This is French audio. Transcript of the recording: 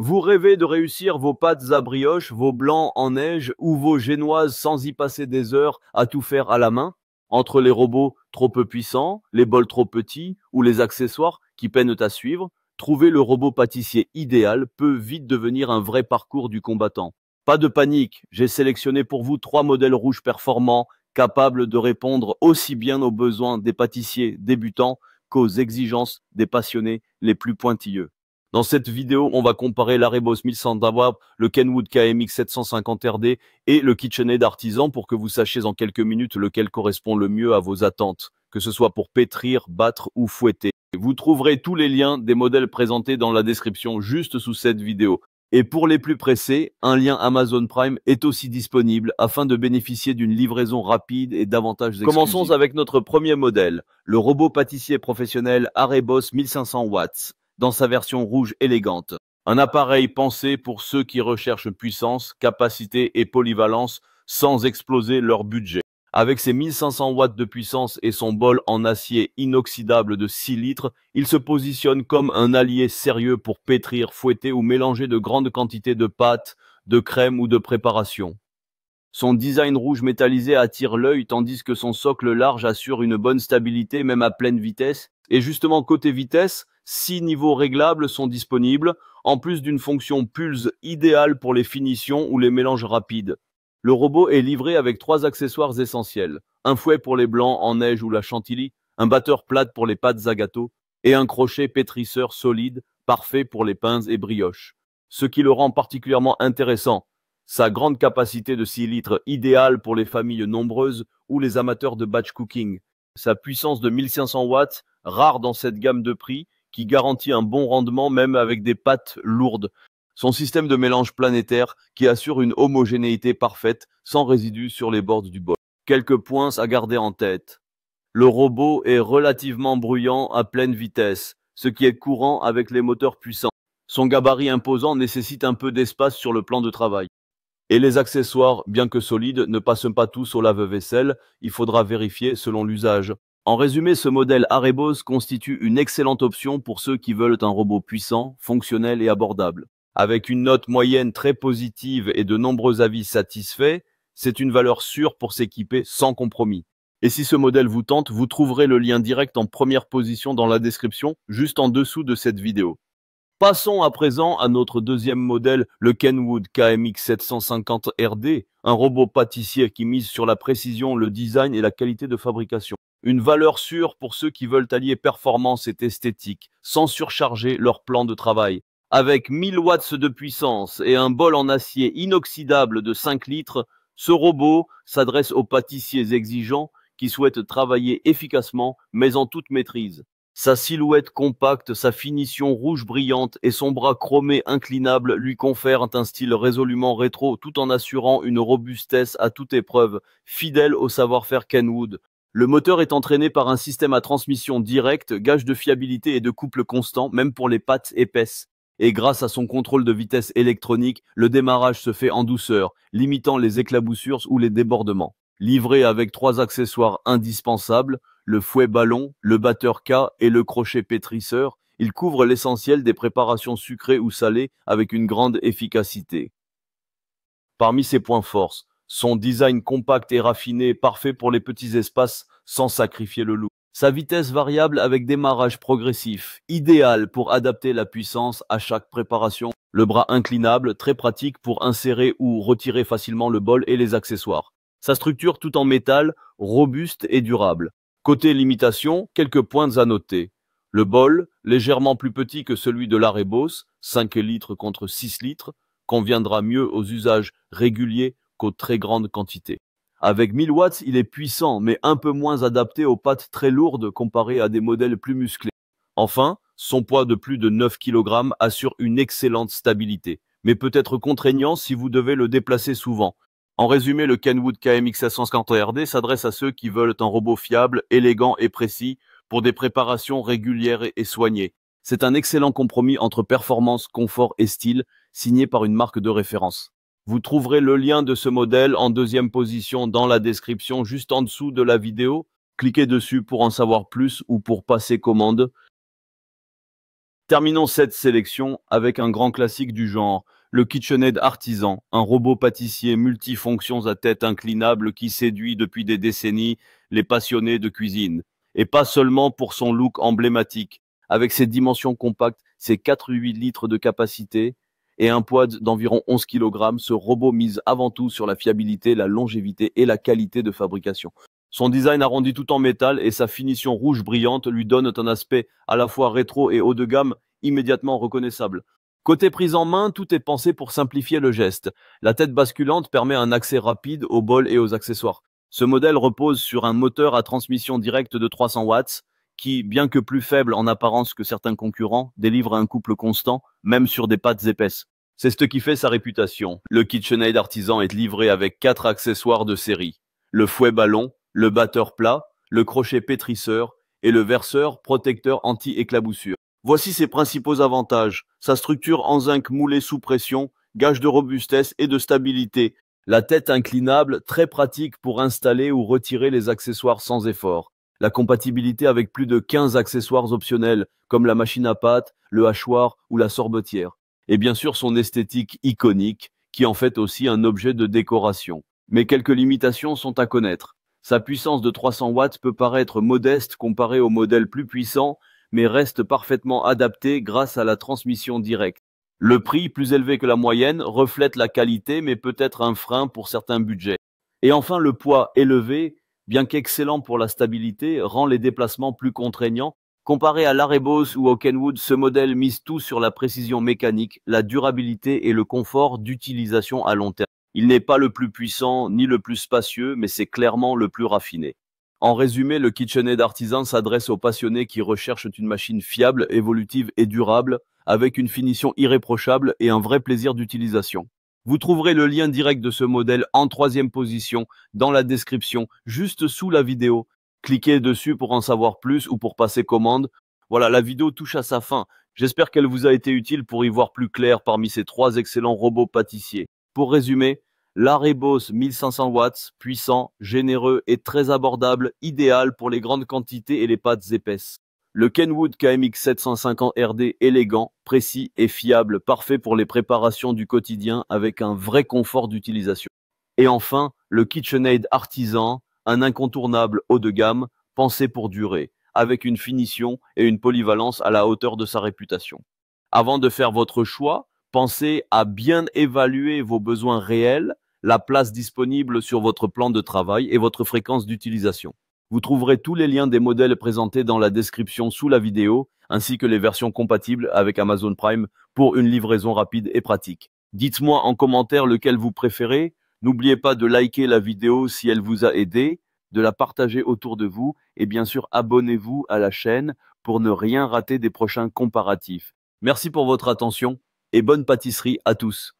Vous rêvez de réussir vos pâtes à brioche, vos blancs en neige ou vos génoises sans y passer des heures à tout faire à la main? Entre les robots trop peu puissants, les bols trop petits ou les accessoires qui peinent à suivre, trouver le robot pâtissier idéal peut vite devenir un vrai parcours du combattant. Pas de panique, j'ai sélectionné pour vous 3 modèles rouges performants, capables de répondre aussi bien aux besoins des pâtissiers débutants qu'aux exigences des passionnés les plus pointilleux. Dans cette vidéo, on va comparer l'Arebos 1100 watts, le Kenwood KMX 750 RD et le KitchenAid Artisan pour que vous sachiez en quelques minutes lequel correspond le mieux à vos attentes, que ce soit pour pétrir, battre ou fouetter. Vous trouverez tous les liens des modèles présentés dans la description juste sous cette vidéo. Et pour les plus pressés, un lien Amazon Prime est aussi disponible afin de bénéficier d'une livraison rapide et d'avantages exclusifs. Commençons avec notre premier modèle, le robot pâtissier professionnel Arebos 1500 watts. Dans sa version rouge élégante. Un appareil pensé pour ceux qui recherchent puissance, capacité et polyvalence sans exploser leur budget. Avec ses 1500 watts de puissance et son bol en acier inoxydable de 6 litres, il se positionne comme un allié sérieux pour pétrir, fouetter ou mélanger de grandes quantités de pâtes, de crème ou de préparation. Son design rouge métallisé attire l'œil tandis que son socle large assure une bonne stabilité même à pleine vitesse. Et justement côté vitesse, 6 niveaux réglables sont disponibles, en plus d'une fonction pulse idéale pour les finitions ou les mélanges rapides. Le robot est livré avec 3 accessoires essentiels. Un fouet pour les blancs en neige ou la chantilly, un batteur plate pour les pâtes à gâteau, et un crochet pétrisseur solide, parfait pour les pains et brioches. Ce qui le rend particulièrement intéressant, sa grande capacité de 6 litres idéale pour les familles nombreuses ou les amateurs de batch cooking. Sa puissance de 1500 watts, rare dans cette gamme de prix, qui garantit un bon rendement même avec des pâtes lourdes. Son système de mélange planétaire qui assure une homogénéité parfaite sans résidus sur les bords du bol. Quelques points à garder en tête. Le robot est relativement bruyant à pleine vitesse, ce qui est courant avec les moteurs puissants. Son gabarit imposant nécessite un peu d'espace sur le plan de travail. Et les accessoires, bien que solides, ne passent pas tous au lave-vaisselle, il faudra vérifier selon l'usage. En résumé, ce modèle Arebos constitue une excellente option pour ceux qui veulent un robot puissant, fonctionnel et abordable. Avec une note moyenne très positive et de nombreux avis satisfaits, c'est une valeur sûre pour s'équiper sans compromis. Et si ce modèle vous tente, vous trouverez le lien direct en première position dans la description, juste en dessous de cette vidéo. Passons à présent à notre deuxième modèle, le Kenwood KMX 750 RD, un robot pâtissier qui mise sur la précision, le design et la qualité de fabrication. Une valeur sûre pour ceux qui veulent allier performance et esthétique, sans surcharger leur plan de travail. Avec 1000 watts de puissance et un bol en acier inoxydable de 5 litres, ce robot s'adresse aux pâtissiers exigeants qui souhaitent travailler efficacement mais en toute maîtrise. Sa silhouette compacte, sa finition rouge brillante et son bras chromé inclinable lui confèrent un style résolument rétro tout en assurant une robustesse à toute épreuve, fidèle au savoir-faire Kenwood. Le moteur est entraîné par un système à transmission directe, gage de fiabilité et de couple constant, même pour les pâtes épaisses. Et grâce à son contrôle de vitesse électronique, le démarrage se fait en douceur, limitant les éclaboussures ou les débordements. Livré avec 3 accessoires indispensables, le fouet ballon, le batteur K et le crochet pétrisseur, il couvre l'essentiel des préparations sucrées ou salées avec une grande efficacité. Parmi ses points forts, son design compact et raffiné, parfait pour les petits espaces sans sacrifier le look. Sa vitesse variable avec démarrage progressif, idéal pour adapter la puissance à chaque préparation. Le bras inclinable, très pratique pour insérer ou retirer facilement le bol et les accessoires. Sa structure tout en métal, robuste et durable. Côté limitation, quelques points à noter. Le bol, légèrement plus petit que celui de l'Arebos, 5 litres contre 6 litres, conviendra mieux aux usages réguliers qu'aux très grandes quantités. Avec 1000 watts, il est puissant, mais un peu moins adapté aux pâtes très lourdes comparé à des modèles plus musclés. Enfin, son poids de plus de 9 kg assure une excellente stabilité, mais peut être contraignant si vous devez le déplacer souvent. En résumé, le Kenwood KMX 750 RD s'adresse à ceux qui veulent un robot fiable, élégant et précis pour des préparations régulières et soignées. C'est un excellent compromis entre performance, confort et style, signé par une marque de référence. Vous trouverez le lien de ce modèle en deuxième position dans la description juste en dessous de la vidéo. Cliquez dessus pour en savoir plus ou pour passer commande. Terminons cette sélection avec un grand classique du genre, le KitchenAid Artisan, un robot pâtissier multifonctions à tête inclinable qui séduit depuis des décennies les passionnés de cuisine. Et pas seulement pour son look emblématique. Avec ses dimensions compactes, ses 4,8 litres de capacité et un poids d'environ 11 kg, ce robot mise avant tout sur la fiabilité, la longévité et la qualité de fabrication. Son design arrondi tout en métal et sa finition rouge brillante lui donnent un aspect à la fois rétro et haut de gamme immédiatement reconnaissable. Côté prise en main, tout est pensé pour simplifier le geste. La tête basculante permet un accès rapide aux bols et aux accessoires. Ce modèle repose sur un moteur à transmission directe de 300 watts qui, bien que plus faible en apparence que certains concurrents, délivre un couple constant, même sur des pattes épaisses. C'est ce qui fait sa réputation. Le KitchenAid Artisan est livré avec 4 accessoires de série. Le fouet ballon, le batteur plat, le crochet pétrisseur et le verseur protecteur anti-éclaboussure. Voici ses principaux avantages. Sa structure en zinc moulée sous pression, gage de robustesse et de stabilité. La tête inclinable, très pratique pour installer ou retirer les accessoires sans effort. La compatibilité avec plus de 15 accessoires optionnels, comme la machine à pâte, le hachoir ou la sorbetière. Et bien sûr son esthétique iconique, qui en fait aussi un objet de décoration. Mais quelques limitations sont à connaître. Sa puissance de 300 watts peut paraître modeste comparée aux modèles plus puissants, mais reste parfaitement adapté grâce à la transmission directe. Le prix, plus élevé que la moyenne, reflète la qualité, mais peut être un frein pour certains budgets. Et enfin, le poids élevé, bien qu'excellent pour la stabilité, rend les déplacements plus contraignants. Comparé à l'Arebos ou au Kenwood, ce modèle mise tout sur la précision mécanique, la durabilité et le confort d'utilisation à long terme. Il n'est pas le plus puissant ni le plus spacieux, mais c'est clairement le plus raffiné. En résumé, le KitchenAid Artisan s'adresse aux passionnés qui recherchent une machine fiable, évolutive et durable, avec une finition irréprochable et un vrai plaisir d'utilisation. Vous trouverez le lien direct de ce modèle en 3e position dans la description, juste sous la vidéo. Cliquez dessus pour en savoir plus ou pour passer commande. Voilà, la vidéo touche à sa fin. J'espère qu'elle vous a été utile pour y voir plus clair parmi ces 3 excellents robots pâtissiers. Pour résumer, l'Arebos 1500 watts, puissant, généreux et très abordable, idéal pour les grandes quantités et les pâtes épaisses. Le Kenwood KMX 750 RD, élégant, précis et fiable, parfait pour les préparations du quotidien avec un vrai confort d'utilisation. Et enfin, le KitchenAid Artisan, un incontournable haut de gamme, pensé pour durer, avec une finition et une polyvalence à la hauteur de sa réputation. Avant de faire votre choix, pensez à bien évaluer vos besoins réels, la place disponible sur votre plan de travail et votre fréquence d'utilisation. Vous trouverez tous les liens des modèles présentés dans la description sous la vidéo, ainsi que les versions compatibles avec Amazon Prime pour une livraison rapide et pratique. Dites-moi en commentaire lequel vous préférez. N'oubliez pas de liker la vidéo si elle vous a aidé, de la partager autour de vous et bien sûr abonnez-vous à la chaîne pour ne rien rater des prochains comparatifs. Merci pour votre attention et bonne pâtisserie à tous.